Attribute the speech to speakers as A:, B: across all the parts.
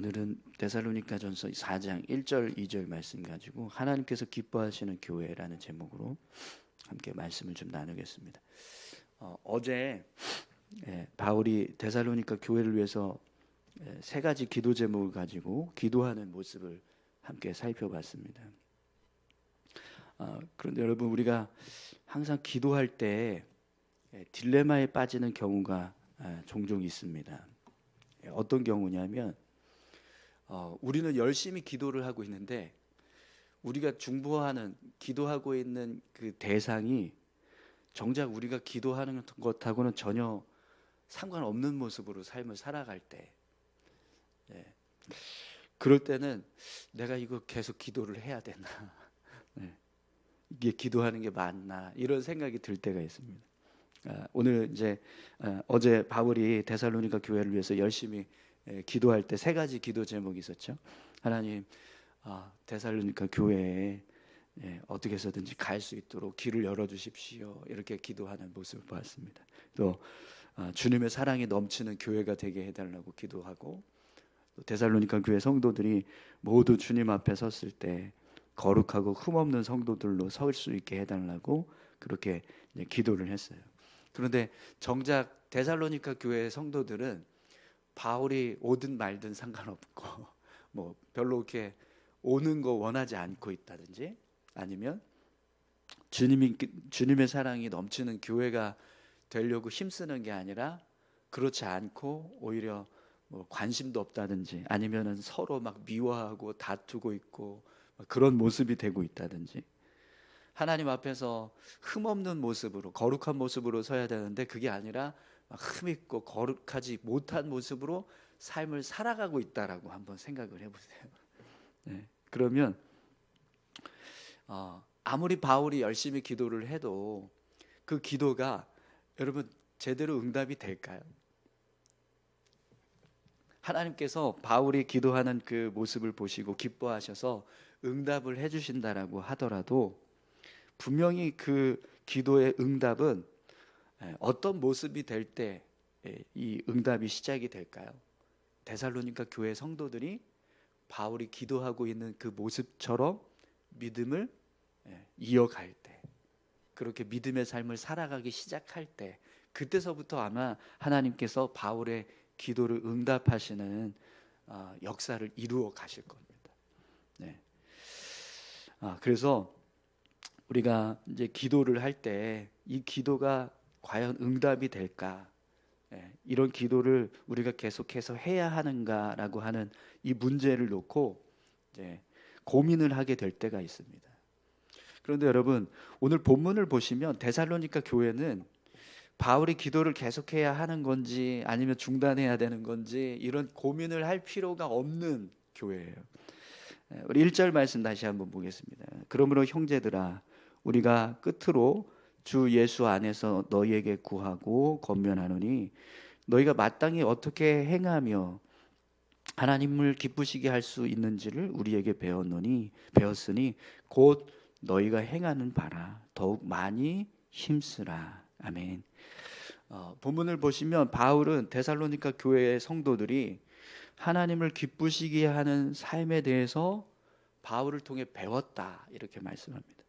A: 오늘은 데살로니가전서 4장 1절 2절 말씀 가지고 하나님께서 기뻐하시는 교회라는 제목으로 함께 말씀을 좀 나누겠습니다. 어제 바울이 데살로니가 교회를 위해서 세 가지 기도 제목을 가지고 기도하는 모습을 함께 살펴봤습니다. 그런데 여러분, 우리가 항상 기도할 때 딜레마에 빠지는 경우가 종종 있습니다. 어떤 경우냐면 우리는 열심히 기도를 하고 있는데 우리가 중보하는 기도하고 있는 그 대상이 정작 우리가 기도하는 것하고는 전혀 상관없는 모습으로 삶을 살아갈 때, 그럴 때는 내가 이거 계속 기도를 해야 되나, 이게 기도하는 게 맞나, 이런 생각이 들 때가 있습니다. 오늘 이제 어제 바울이 데살로니가 교회를 위해서 열심히 기도할 때 세 가지 기도 제목이 있었죠. 하나님, 데살로니가 교회에 어떻게 해서든지 갈 수 있도록 길을 열어주십시오, 이렇게 기도하는 모습을 보았습니다. 또 주님의 사랑이 넘치는 교회가 되게 해달라고 기도하고, 또 데살로니가 교회 성도들이 모두 주님 앞에 섰을 때 거룩하고 흠없는 성도들로 설 수 있게 해달라고 그렇게 기도를 했어요. 그런데 정작 데살로니가 교회 성도들은 바울이 오든 말든 상관없고 뭐 별로 이렇게 오는 거 원하지 않고 있다든지, 아니면 주님의 사랑이 넘치는 교회가 되려고 힘쓰는 게 아니라 그렇지 않고 오히려 뭐 관심도 없다든지, 아니면은 서로 막 미워하고 다투고 있고 그런 모습이 되고 있다든지, 하나님 앞에서 흠없는 모습으로 거룩한 모습으로 서야 되는데 그게 아니라 흠있고 거룩하지 못한 모습으로 삶을 살아가고 있다라고 한번 생각을 해보세요. 그러면 아무리 바울이 열심히 기도를 해도 그 기도가 여러분 제대로 응답이 될까요? 하나님께서 바울이 기도하는 그 모습을 보시고 기뻐하셔서 응답을 해주신다라고 하더라도 분명히 그 기도의 응답은 어떤 모습이 될 때 이 응답이 시작이 될까요? 데살로니가 교회 성도들이 바울이 기도하고 있는 그 모습처럼 믿음을 이어갈 때, 그렇게 믿음의 삶을 살아가기 시작할 때, 그때서부터 아마 하나님께서 바울의 기도를 응답하시는 역사를 이루어 가실 겁니다. 그래서 우리가 이제 기도를 할 때 이 기도가 과연 응답이 될까, 이런 기도를 우리가 계속해서 해야 하는가라고 하는 이 문제를 놓고 이제 고민을 하게 될 때가 있습니다. 그런데 여러분, 오늘 본문을 보시면 데살로니가 교회는 바울이 기도를 계속해야 하는 건지 아니면 중단해야 되는 건지 이런 고민을 할 필요가 없는 교회예요. 우리 1절 말씀 다시 한번 보겠습니다. 그러므로 형제들아, 우리가 끝으로 주 예수 안에서 너희에게 구하고 권면하노니 너희가 마땅히 어떻게 행하며 하나님을 기쁘시게 할 수 있는지를 우리에게 배웠으니 곧 너희가 행하는 바라 더욱 많이 힘쓰라. 아멘. 본문을 보시면 바울은 데살로니가 교회의 성도들이 하나님을 기쁘시게 하는 삶에 대해서 바울을 통해 배웠다, 이렇게 말씀합니다.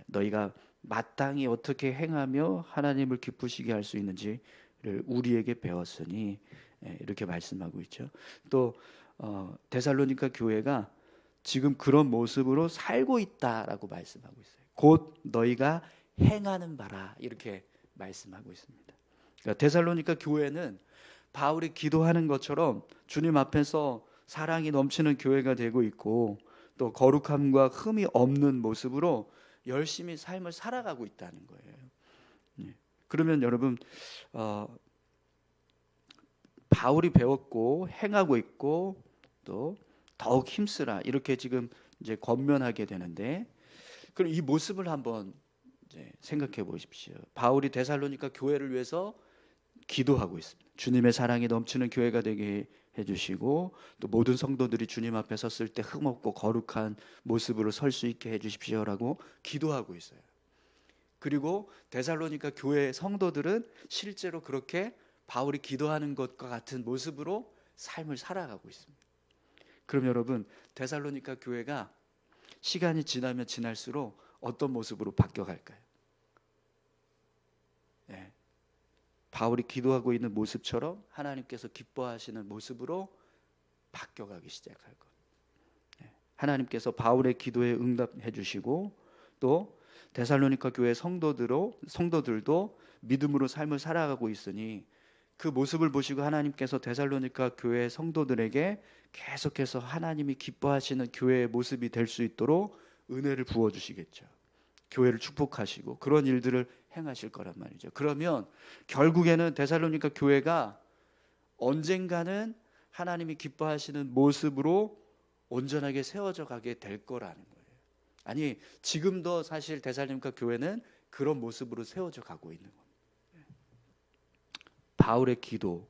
A: 너희가 마땅히 어떻게 행하며 하나님을 기쁘시게 할 수 있는지를 우리에게 배웠으니, 이렇게 말씀하고 있죠. 또 데살로니가 교회가 지금 그런 모습으로 살고 있다라고 말씀하고 있어요. 곧 너희가 행하는 바라, 이렇게 말씀하고 있습니다. 그러니까 데살로니가 교회는 바울이 기도하는 것처럼 주님 앞에서 사랑이 넘치는 교회가 되고 있고, 또 거룩함과 흠이 없는 모습으로 열심히 삶을 살아가고 있다는 거예요. 그러면 여러분, 바울이 배웠고 행하고 있고 또 더욱 힘쓰라, 이렇게 지금 이제 권면하게 되는데, 그럼 이 모습을 한번 이제 생각해 보십시오. 바울이 데살로니가 교회를 위해서 기도하고 있습니다. 주님의 사랑이 넘치는 교회가 되게 해주시고, 또 모든 성도들이 주님 앞에 섰을 때 흠없고 거룩한 모습으로 설 수 있게 해주십시오라고 기도하고 있어요. 그리고 데살로니가 교회 성도들은 실제로 그렇게 바울이 기도하는 것과 같은 모습으로 삶을 살아가고 있습니다. 그럼 여러분, 데살로니가 교회가 시간이 지나면 지날수록 어떤 모습으로 바뀌어갈까요? 예, 바울이 기도하고 있는 모습처럼 하나님께서 기뻐하시는 모습으로 바뀌어가기 시작할 거예요. 예, 하나님께서 바울의 기도에 응답해 주시고 또 데살로니가 교회 성도들도 믿음으로 삶을 살아가고 있으니 그 모습을 보시고 하나님께서 데살로니가 교회 성도들에게 계속해서 하나님이 기뻐하시는 교회의 모습이 될 수 있도록 은혜를 부어주시겠죠. 교회를 축복하시고 그런 일들을 행하실 거란 말이죠. 그러면 결국에는 데살로니가 교회가 언젠가는 하나님이 기뻐하시는 모습으로 온전하게 세워져 가게 될 거라는 거예요. 아니, 지금도 사실 데살로니가 교회는 그런 모습으로 세워져 가고 있는 겁니다. 바울의 기도,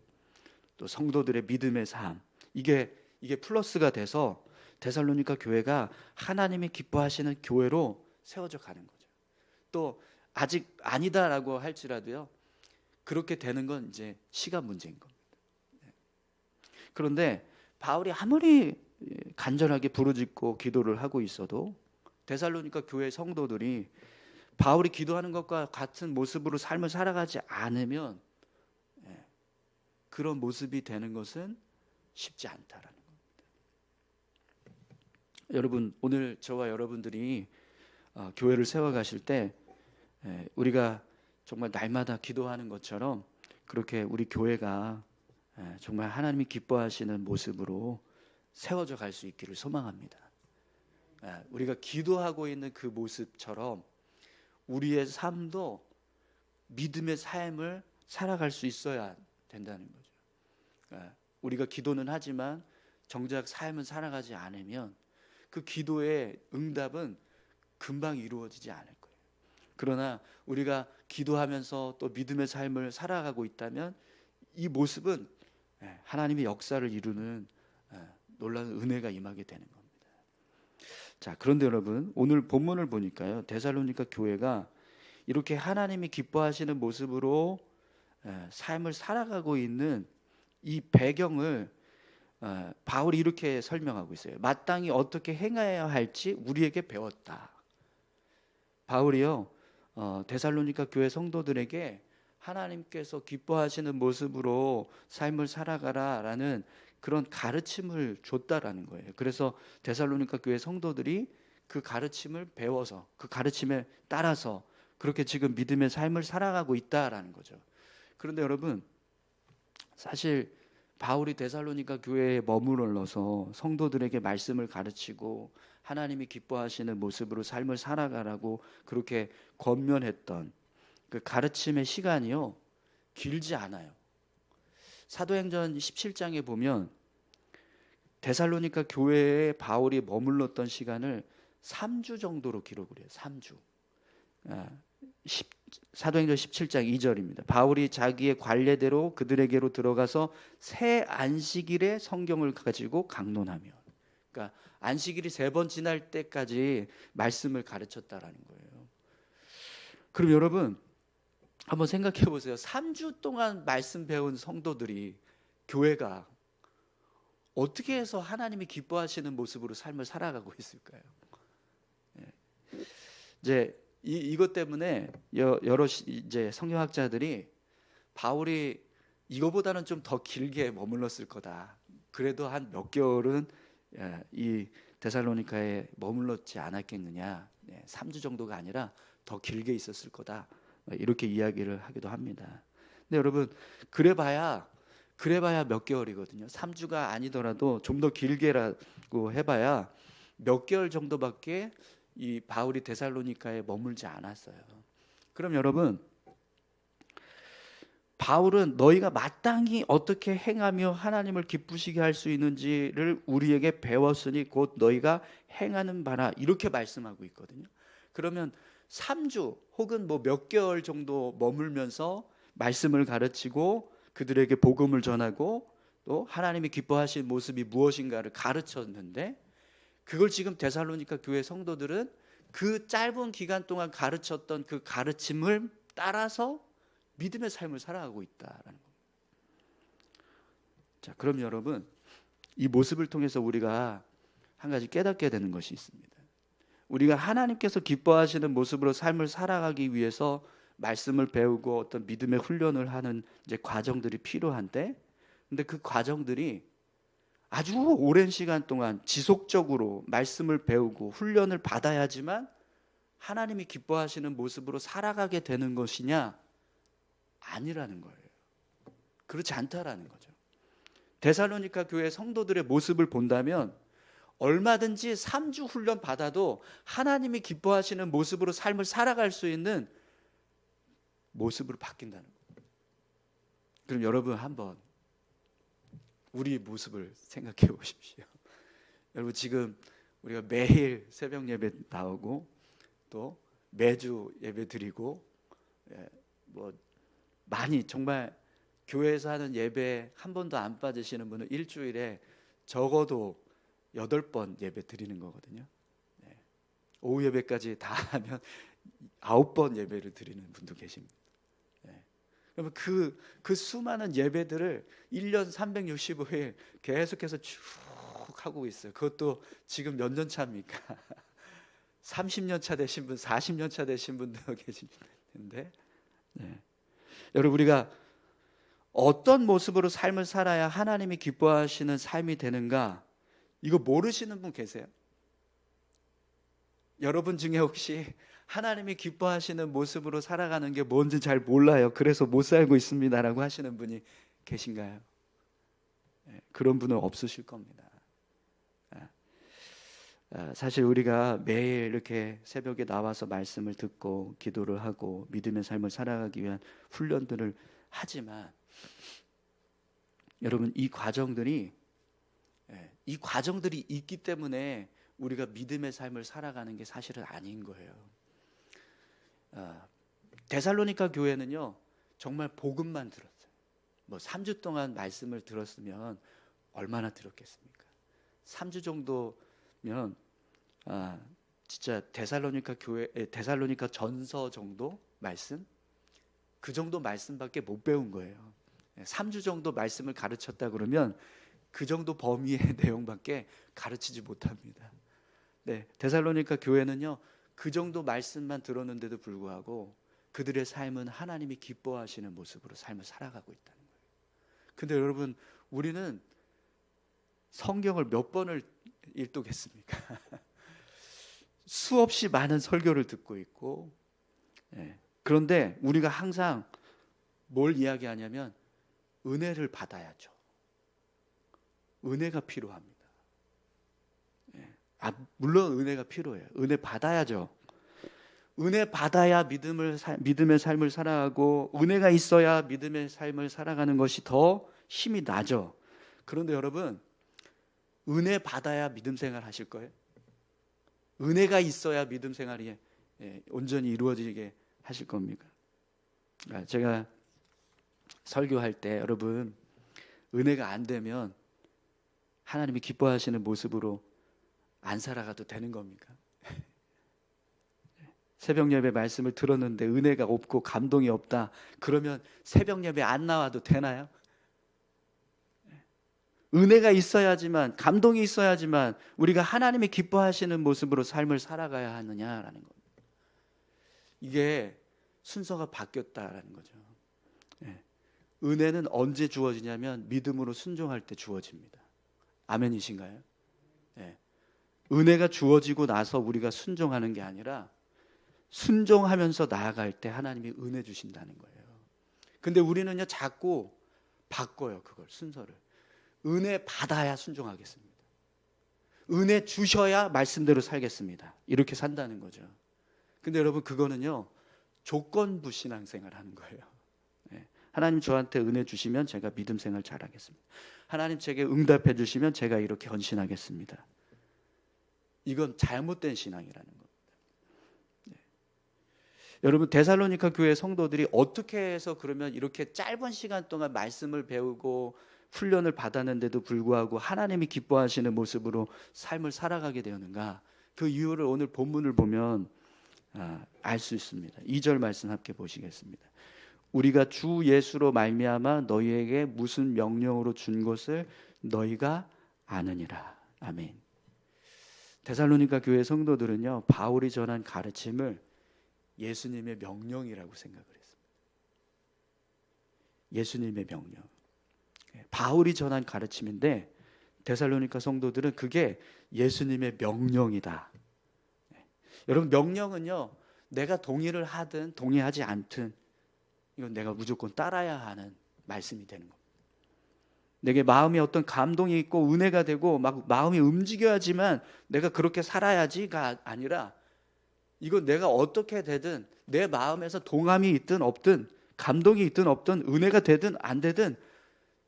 A: 또 성도들의 믿음의 삶, 이게 플러스가 돼서 데살로니가 교회가 하나님이 기뻐하시는 교회로 세워져 가는 거죠. 또 아직 아니다라고 할지라도요, 그렇게 되는 건 이제 시간 문제인 겁니다. 그런데 바울이 아무리 간절하게 부르짖고 기도를 하고 있어도 데살로니가 교회 성도들이 바울이 기도하는 것과 같은 모습으로 삶을 살아가지 않으면 그런 모습이 되는 것은 쉽지 않다라는 겁니다. 여러분, 오늘 저와 여러분들이 교회를 세워가실 때 우리가 정말 날마다 기도하는 것처럼 그렇게 우리 교회가 정말 하나님이 기뻐하시는 모습으로 세워져 갈 수 있기를 소망합니다. 우리가 기도하고 있는 그 모습처럼 우리의 삶도 믿음의 삶을 살아갈 수 있어야 된다는 거죠. 우리가 기도는 하지만 정작 삶은 살아가지 않으면 그 기도의 응답은 금방 이루어지지 않을 거예요. 그러나 우리가 기도하면서 또 믿음의 삶을 살아가고 있다면 이 모습은 하나님의 역사를 이루는 놀라운 은혜가 임하게 되는 겁니다. 자, 그런데 여러분, 오늘 본문을 보니까요, 데살로니가 교회가 이렇게 하나님이 기뻐하시는 모습으로 삶을 살아가고 있는 이 배경을 바울이 이렇게 설명하고 있어요. 마땅히 어떻게 행해야 할지 우리에게 배웠다. 바울이요, 데살로니가 교회 성도들에게 하나님께서 기뻐하시는 모습으로 삶을 살아가라라는 그런 가르침을 줬다라는 거예요. 그래서 데살로니가 교회 성도들이 그 가르침을 배워서 그 가르침에 따라서 그렇게 지금 믿음의 삶을 살아가고 있다라는 거죠. 그런데 여러분, 사실 바울이 데살로니가 교회에 머물러서 성도들에게 말씀을 가르치고 하나님이 기뻐하시는 모습으로 삶을 살아가라고 그렇게 권면했던 그 가르침의 시간이요, 길지 않아요. 사도행전 17장에 보면 데살로니가 교회에 바울이 머물렀던 시간을 3주 정도로 기록을 해요. 3주. 사도행전 17장 2절입니다. 바울이 자기의 관례대로 그들에게로 들어가서 새 안식일에 성경을 가지고 강론하며, 그러니까 안식일이 3번 지날 때까지 말씀을 가르쳤다라는 거예요. 그럼 여러분 한번 생각해 보세요. 3주 동안 말씀 배운 성도들이, 교회가 어떻게 해서 하나님이 기뻐하시는 모습으로 삶을 살아가고 있을까요? 이제 이것 때문에 여러 이제 성경학자들이 바울이 이거보다는 좀 더 길게 머물렀을 거다. 그래도 한 몇 개월은 이 데살로니카에 머물렀지 않았겠느냐. 3주 정도가 아니라 더 길게 있었을 거다. 이렇게 이야기를 하기도 합니다. 근데 여러분, 그래봐야 몇 개월이거든요. 3주가 아니더라도 좀 더 길게라고 해봐야 몇 개월 정도밖에 이 바울이 데살로니카에 머물지 않았어요. 그럼 여러분, 바울은 너희가 마땅히 어떻게 행하며 하나님을 기쁘시게 할 수 있는지를 우리에게 배웠으니 곧 너희가 행하는 바라, 이렇게 말씀하고 있거든요. 그러면 3주 혹은 뭐 몇 개월 정도 머물면서 말씀을 가르치고 그들에게 복음을 전하고 또 하나님이 기뻐하시는 모습이 무엇인가를 가르쳤는데, 그걸 지금 데살로니가 교회 성도들은 그 짧은 기간 동안 가르쳤던 그 가르침을 따라서 믿음의 삶을 살아가고 있다라는 겁니다. 자, 그럼 여러분, 이 모습을 통해서 우리가 한 가지 깨닫게 되는 것이 있습니다. 우리가 하나님께서 기뻐하시는 모습으로 삶을 살아가기 위해서 말씀을 배우고 어떤 믿음의 훈련을 하는 이제 과정들이 필요한데, 근데 그 과정들이 아주 오랜 시간 동안 지속적으로 말씀을 배우고 훈련을 받아야지만 하나님이 기뻐하시는 모습으로 살아가게 되는 것이냐? 아니라는 거예요. 그렇지 않다라는 거죠. 데살로니가 교회 성도들의 모습을 본다면 얼마든지 3주 훈련 받아도 하나님이 기뻐하시는 모습으로 삶을 살아갈 수 있는 모습으로 바뀐다는 거예요. 그럼 여러분 한번 우리 모습을 생각해 보십시오. 여러분 지금 우리가 매일 새벽 예배 나오고 또 매주 예배 드리고 뭐 많이 정말 교회에서 하는 예배 한 번도 안 빠지시는 분은 일주일에 적어도 8번 예배 드리는 거거든요. 오후 예배까지 다 하면 9번 예배를 드리는 분도 계십니다. 그러면 그 수많은 예배들을 1년 365일 계속해서 쭉 하고 있어요. 그것도 지금 몇 년 차입니까? 30년 차 되신 분, 40년 차 되신 분도 계시는데, 여러분 우리가 어떤 모습으로 삶을 살아야 하나님이 기뻐하시는 삶이 되는가, 이거 모르시는 분 계세요? 여러분 중에 혹시 하나님이 기뻐하시는 모습으로 살아가는 게 뭔지 잘 몰라요, 그래서 못 살고 있습니다라고 하시는 분이 계신가요? 그런 분은 없으실 겁니다. 사실 우리가 매일 이렇게 새벽에 나와서 말씀을 듣고 기도를 하고 믿음의 삶을 살아가기 위한 훈련들을 하지만 여러분 이 과정들이 있기 때문에 우리가 믿음의 삶을 살아가는 게 사실은 아닌 거예요. 데살로니가 교회는요 정말 복음만 들었어요. 뭐 3주 동안 말씀을 들었으면 얼마나 들었겠습니까? 3주 정도면 진짜 데살로니가 전서 정도 말씀, 그 정도 말씀밖에 못 배운 거예요. 3주 정도 말씀을 가르쳤다 그러면 그 정도 범위의 내용밖에 가르치지 못합니다. 데살로니가 교회는요 그 정도 말씀만 들었는데도 불구하고 그들의 삶은 하나님이 기뻐하시는 모습으로 삶을 살아가고 있다는 거예요. 근데 여러분 우리는 성경을 몇 번을 읽겠습니까? 수없이 많은 설교를 듣고 있고, 그런데 우리가 항상 뭘 이야기하냐면 은혜를 받아야죠. 은혜가 필요합니다. 물론 은혜가 필요해요. 은혜 받아야죠. 은혜 받아야 믿음의 삶을 살아가고, 은혜가 있어야 믿음의 삶을 살아가는 것이 더 힘이 나죠. 그런데 여러분 은혜 받아야 믿음 생활 하실 거예요? 은혜가 있어야 믿음 생활이 온전히 이루어지게 하실 겁니까? 제가 설교할 때 여러분 은혜가 안 되면 하나님이 기뻐하시는 모습으로 안 살아가도 되는 겁니까? 새벽 예배 말씀을 들었는데 은혜가 없고 감동이 없다, 그러면 새벽 예배 안 나와도 되나요? 은혜가 있어야지만, 감동이 있어야지만 우리가 하나님이 기뻐하시는 모습으로 삶을 살아가야 하느냐라는 겁니다. 이게 순서가 바뀌었다라는 거죠. 은혜는 언제 주어지냐면 믿음으로 순종할 때 주어집니다. 아멘이신가요? 은혜가 주어지고 나서 우리가 순종하는 게 아니라 순종하면서 나아갈 때 하나님이 은혜 주신다는 거예요. 근데 우리는요 자꾸 바꿔요, 그걸 순서를. 은혜 받아야 순종하겠습니다. 은혜 주셔야 말씀대로 살겠습니다. 이렇게 산다는 거죠. 근데 여러분 그거는요 조건부 신앙생활 하는 거예요. 하나님 저한테 은혜 주시면 제가 믿음 생활 잘하겠습니다. 하나님 제게 응답해 주시면 제가 이렇게 헌신하겠습니다. 이건 잘못된 신앙이라는 겁니다. 여러분 데살로니가 교회 성도들이 어떻게 해서 그러면 이렇게 짧은 시간 동안 말씀을 배우고 훈련을 받았는데도 불구하고 하나님이 기뻐하시는 모습으로 삶을 살아가게 되었는가? 그 이유를 오늘 본문을 보면 알 수 있습니다. 2절 말씀 함께 보시겠습니다. 우리가 주 예수로 말미암아 너희에게 무슨 명령으로 준 것을 너희가 아느니라. 아멘. 데살로니가 교회 성도들은요, 바울이 전한 가르침을 예수님의 명령이라고 생각을 했습니다. 예수님의 명령. 바울이 전한 가르침인데 데살로니가 성도들은 그게 예수님의 명령이다. 여러분, 명령은요, 내가 동의를 하든 동의하지 않든 이건 내가 무조건 따라야 하는 말씀이 되는 겁니다. 내게 마음에 어떤 감동이 있고 은혜가 되고 막 마음이 움직여야지만 내가 그렇게 살아야지가 아니라, 이건 내가 어떻게 되든 내 마음에서 동함이 있든 없든 감동이 있든 없든 은혜가 되든 안 되든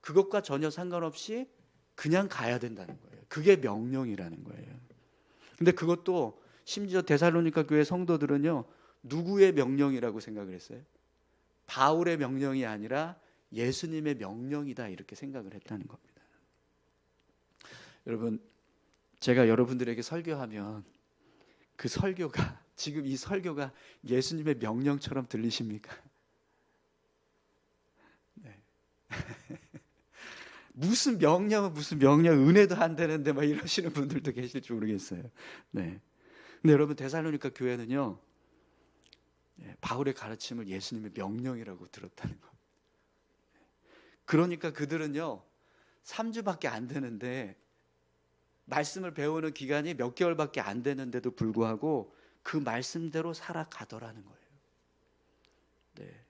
A: 그것과 전혀 상관없이 그냥 가야 된다는 거예요. 그게 명령이라는 거예요. 근데 그것도 심지어 데살로니가 교회 성도들은요, 누구의 명령이라고 생각을 했어요? 바울의 명령이 아니라 예수님의 명령이다, 이렇게 생각을 했다는 겁니다. 여러분, 제가 여러분들에게 설교하면 그 설교가, 지금 이 설교가 예수님의 명령처럼 들리십니까? 네. 무슨 명령은 무슨 명령, 은혜도 안 되는데 막 이러시는 분들도 계실지 모르겠어요. 네. 근데 여러분, 데살로니가 교회는요, 바울의 가르침을 예수님의 명령이라고 들었다는 겁니다. 그러니까 그들은요, 3주밖에 안 되는데, 말씀을 배우는 기간이 몇 개월밖에 안 되는데도 불구하고 그 말씀대로 살아가더라는 거예요. 네.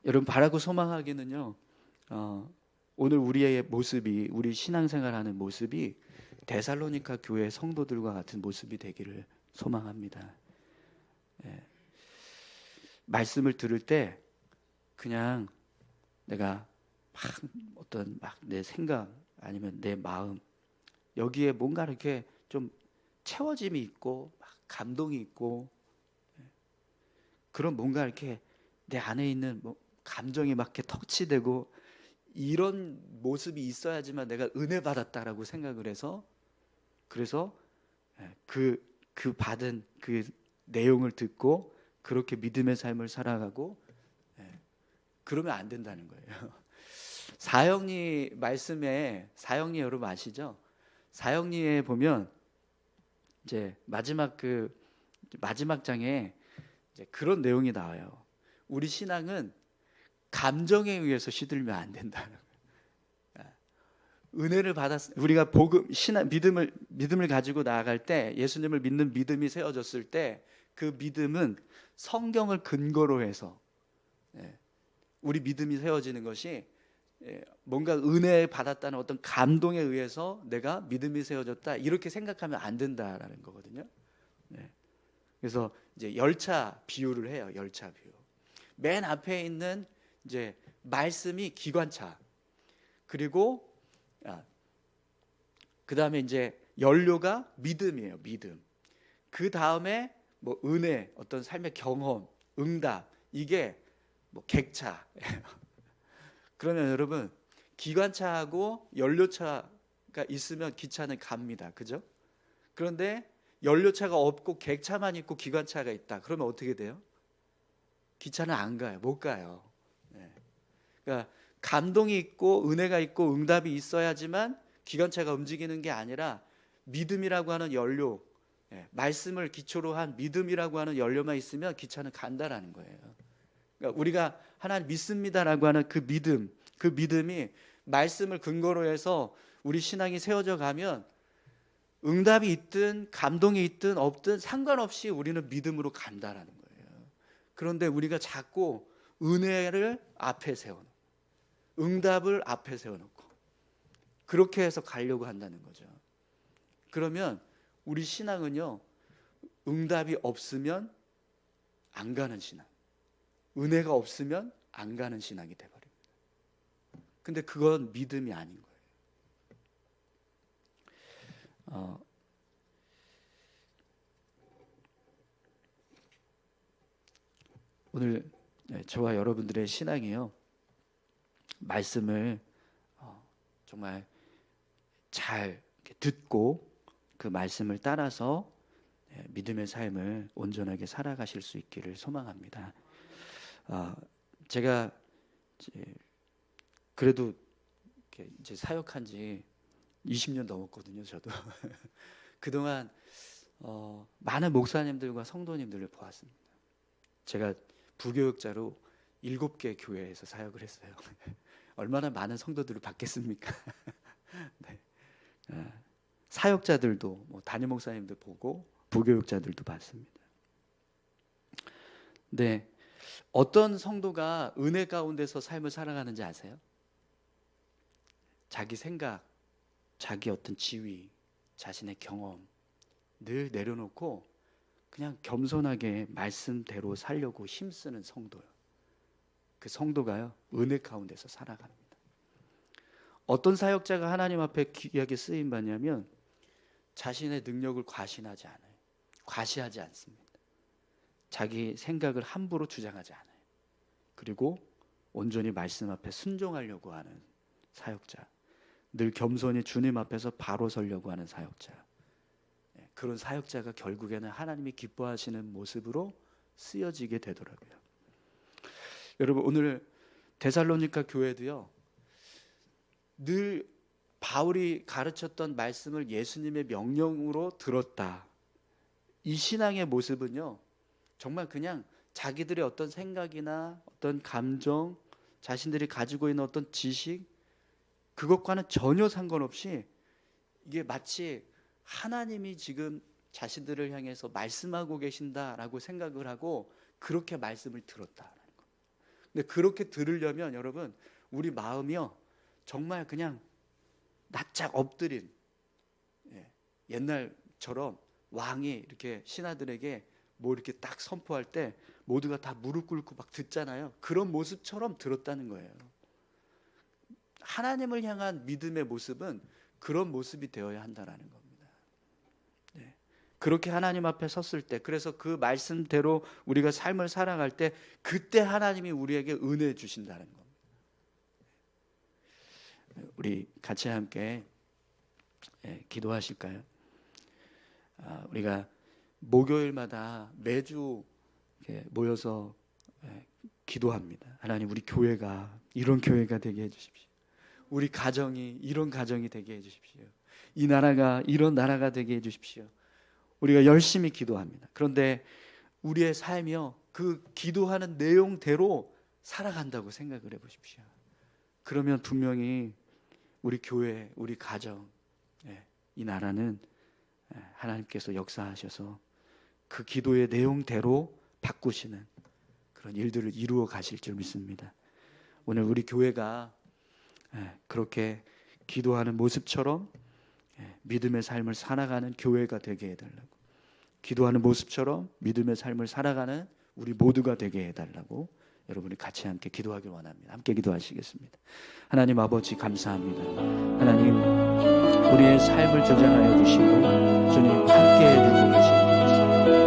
A: 여러분, 바라고 소망하기는요, 오늘 우리의 모습이, 우리 신앙생활하는 모습이 데살로니가 교회 성도들과 같은 모습이 되기를 소망합니다. 예. 말씀을 들을 때 그냥 내가 어떤 내 생각 아니면 내 마음, 여기에 뭔가 이렇게 좀 채워짐이 있고 감동이 있고, 그런 뭔가 이렇게 내 안에 있는 감정이 막 이렇게 터치되고 이런 모습이 있어야지만 내가 은혜 받았다라고 생각을 해서, 그래서 그 받은 그 내용을 듣고 그렇게 믿음의 삶을 살아가고, 그러면 안 된다는 거예요. 사형리 말씀에, 사형리 여러분 아시죠? 사형리에 보면 이제 마지막 장에 이제 그런 내용이 나와요. 우리 신앙은 감정에 의해서 시들면 안 된다는 거예요. 은혜를 우리가 믿음을 가지고 나아갈 때, 예수님을 믿는 믿음이 세워졌을 때, 그 믿음은 성경을 근거로 해서, 우리 믿음이 세워지는 것이 뭔가 은혜 받았다는 어떤 감동에 의해서 내가 믿음이 세워졌다, 이렇게 생각하면 안 된다라는 거거든요. 그래서 이제 열차 비유를 해요. 열차 비유. 맨 앞에 있는 이제 말씀이 기관차, 그리고 그 다음에 이제 연료가 믿음이에요. 믿음. 그 다음에 은혜, 어떤 삶의 경험, 응답, 이게 객차. 그러면 여러분, 기관차하고 연료차가 있으면 기차는 갑니다. 그죠? 그런데 연료차가 없고 객차만 있고 기관차가 있다. 그러면 어떻게 돼요? 기차는 안 가요. 못 가요. 그러니까 감동이 있고 은혜가 있고 응답이 있어야지만 기관차가 움직이는 게 아니라, 믿음이라고 하는 연료, 말씀을 기초로 한 믿음이라고 하는 연료만 있으면 기차는 간다라는 거예요. 그러니까 우리가 하나님 믿습니다라고 하는 그 믿음이 말씀을 근거로 해서 우리 신앙이 세워져 가면, 응답이 있든 감동이 있든 없든 상관없이 우리는 믿음으로 간다라는 거예요. 그런데 우리가 자꾸 은혜를 앞에 세워놓고 응답을 앞에 세워놓고 그렇게 해서 가려고 한다는 거죠. 그러면 우리 신앙은요, 응답이 없으면 안 가는 신앙, 은혜가 없으면 안 가는 신앙이 돼버립니다. 근데 그건 믿음이 아닌 거예요. 오늘 저와 여러분들의 신앙이요, 말씀을 정말 잘 듣고 그 말씀을 따라서 믿음의 삶을 온전하게 살아가실 수 있기를 소망합니다. 제가 그래도 이렇게 이제 사역한 지 20년 넘었거든요, 저도. 그동안 많은 목사님들과 성도님들을 보았습니다. 제가 부교육자로 7개 교회에서 사역을 했어요. 얼마나 많은 성도들을 받겠습니까? 네. 사역자들도 뭐 담임 목사님들 보고 부교육자들도 봤습니다. 네, 어떤 성도가 은혜 가운데서 삶을 살아가는지 아세요? 자기 생각, 자기 어떤 지위, 자신의 경험 늘 내려놓고 그냥 겸손하게 말씀대로 살려고 힘쓰는 성도요. 그 성도가요, 은혜 가운데서 살아갑니다. 어떤 사역자가 하나님 앞에 귀하게 쓰임 받냐면 자신의 능력을 과신하지 않아요. 과시하지 않습니다. 자기 생각을 함부로 주장하지 않아요. 그리고 온전히 말씀 앞에 순종하려고 하는 사역자, 늘 겸손히 주님 앞에서 바로 서려고 하는 사역자, 그런 사역자가 결국에는 하나님이 기뻐하시는 모습으로 쓰여지게 되더라고요. 여러분, 오늘 데살로니가 교회도요, 늘 바울이 가르쳤던 말씀을 예수님의 명령으로 들었다. 이 신앙의 모습은요, 정말 그냥 자기들의 어떤 생각이나 어떤 감정, 자신들이 가지고 있는 어떤 지식, 그것과는 전혀 상관없이 이게 마치 하나님이 지금 자신들을 향해서 말씀하고 계신다라고 생각을 하고 그렇게 말씀을 들었다는 겁니다. 근데 그렇게 들으려면 여러분, 우리 마음이요, 정말 그냥 납작 엎드린, 옛날처럼 왕이 이렇게 신하들에게 뭐 이렇게 딱 선포할 때 모두가 다 무릎 꿇고 막 듣잖아요. 그런 모습처럼 들었다는 거예요. 하나님을 향한 믿음의 모습은 그런 모습이 되어야 한다라는 겁니다. 네. 그렇게 하나님 앞에 섰을 때, 그래서 그 말씀대로 우리가 삶을 살아갈 때, 그때 하나님이 우리에게 은혜 주신다는 겁니다. 우리 같이 함께 기도하실까요? 우리가 목요일마다 매주 모여서 기도합니다. 하나님, 우리 교회가 이런 교회가 되게 해주십시오. 우리 가정이 이런 가정이 되게 해주십시오. 이 나라가 이런 나라가 되게 해주십시오. 우리가 열심히 기도합니다. 그런데 우리의 삶이요, 그 기도하는 내용대로 살아간다고 생각을 해보십시오. 그러면 분명히 우리 교회, 우리 가정, 이 나라는 하나님께서 역사하셔서 그 기도의 내용대로 바꾸시는 그런 일들을 이루어 가실 줄 믿습니다. 오늘 우리 교회가 그렇게 기도하는 모습처럼 믿음의 삶을 살아가는 교회가 되게 해달라고, 기도하는 모습처럼 믿음의 삶을 살아가는 우리 모두가 되게 해달라고 여러분이 같이 함께 기도하길 원합니다. 함께 기도하시겠습니다. 하나님 아버지, 감사합니다. 하나님, 우리의 삶을 조장하여 주시고 주님 함께 해주고 계십니다.